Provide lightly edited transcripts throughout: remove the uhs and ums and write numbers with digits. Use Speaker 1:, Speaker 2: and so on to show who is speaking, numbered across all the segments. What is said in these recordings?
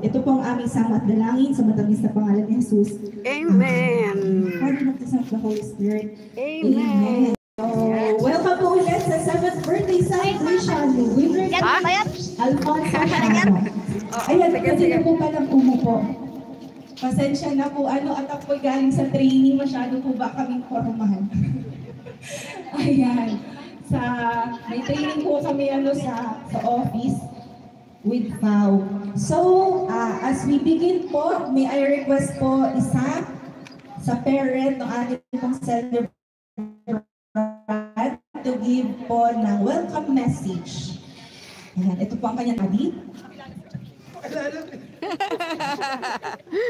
Speaker 1: ito po ang aming sama at dalangin sa matamis na pangalan ni Jesus.
Speaker 2: Amen.
Speaker 1: Pardon of the Holy Spirit.
Speaker 2: Amen.
Speaker 1: So, welcome po ulit sa 7th birthday celebration ni Winner Alfonso Chano. Ayan, kasi na po palang umupo. Pasensya na po, at ako galing sa training, masyado po ba kaming formal. Ayan, may training po kami sa office with FAO. So, as we begin po, may I request po isa sa parent ng ating pong celebrant to give po ng welcome message. Ayan, ito po ang kanyang adik.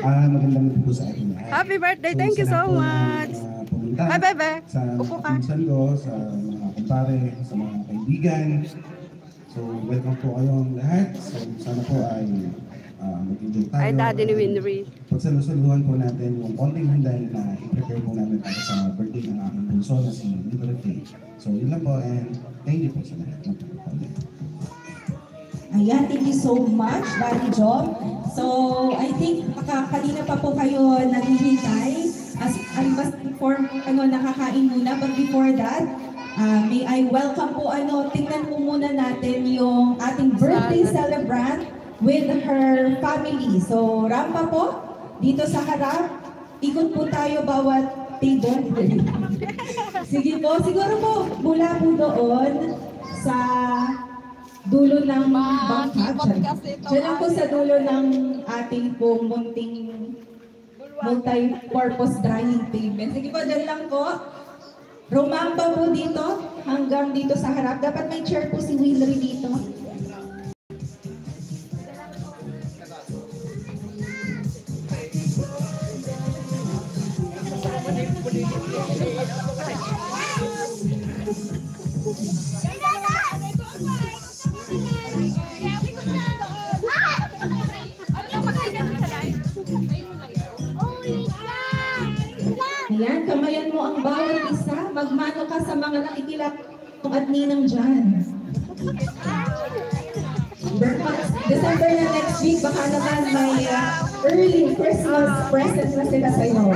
Speaker 3: Magandang gabi po sa ating lahat.
Speaker 2: Happy birthday, thank you so much. Bye, bye.
Speaker 3: Sa pinsan ko, sa mga kumpare, sa mga kaibigan. So, welcome po kayong lahat. So, sana po ay mag-enjoy tayo.
Speaker 2: Ay, daddy ni Winry.
Speaker 3: Pagsalusaluhan po natin yung konting handa na i-prepare po namin para sa birthday ng aking bunso na si Winry. So, yun lang po and thank you po sa lahat.
Speaker 1: Ayan, thank you so much, Daddy Job. So, I think kanina pa po kayo naghihintay. As I must inform, nakakain muna. But before that, may I welcome po, tingnan po muna natin yung ating birthday celebrant with her family. So, rampa po, dito sa harap. Ikot po tayo bawat table. Sige po, siguro po, mula po doon sa dulo ng bangka. Diyan lang po sa dulo ng ating pong multi-purpose dining table. Sige po, dyan lang po. Rumamba po dito hanggang dito sa harap. Dapat may chair po si Winry dito. Ayan, kamayan mo ang bawat isa. Magmano ka sa mga nakikilap at ninang dyan. December na next week, baka naman may early Christmas present na sila sa'yo.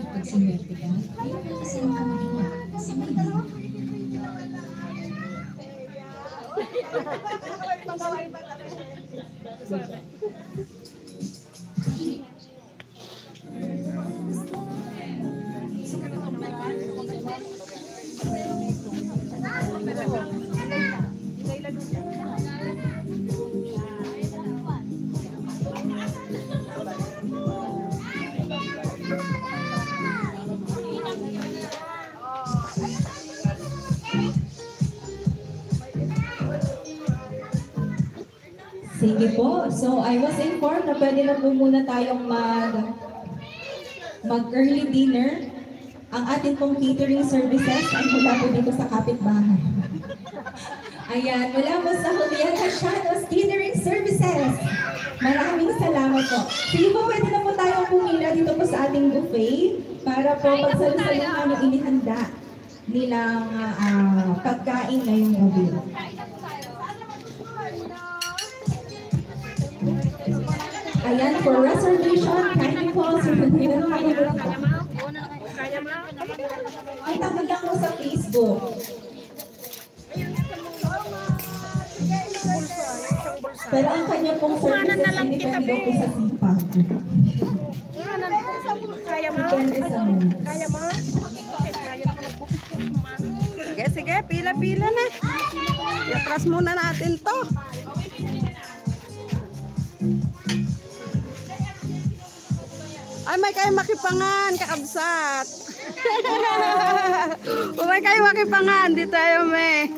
Speaker 4: Pag sinuwerte ka, kasi nakamaliwa. Kasi may
Speaker 1: Sige po. So, I was informed na pwede na po muna tayong mag-early dinner. Ang ating pong catering services ay mula po dito sa kapitbahay. Ayan, mula po sa Julieta Shadows Catering Services. Maraming salamat po. Sige po, pwede na po tayong pumila dito po sa ating buffet para po pagsalusaluhan yung inihanda nilang pagkain ngayong gabi. Ayan, for reservation, kindly po, sunodin na kayo dito. Ay, tawag lang po sa Facebook. Pero ang kanya pong services, hindi depende po sa sipag. Depende sa mood.
Speaker 2: Sige, pila-pila na. I-atras muna natin to. Ay, may kayo makipangan, kaabsat. May kayo makipangan, di tayo may.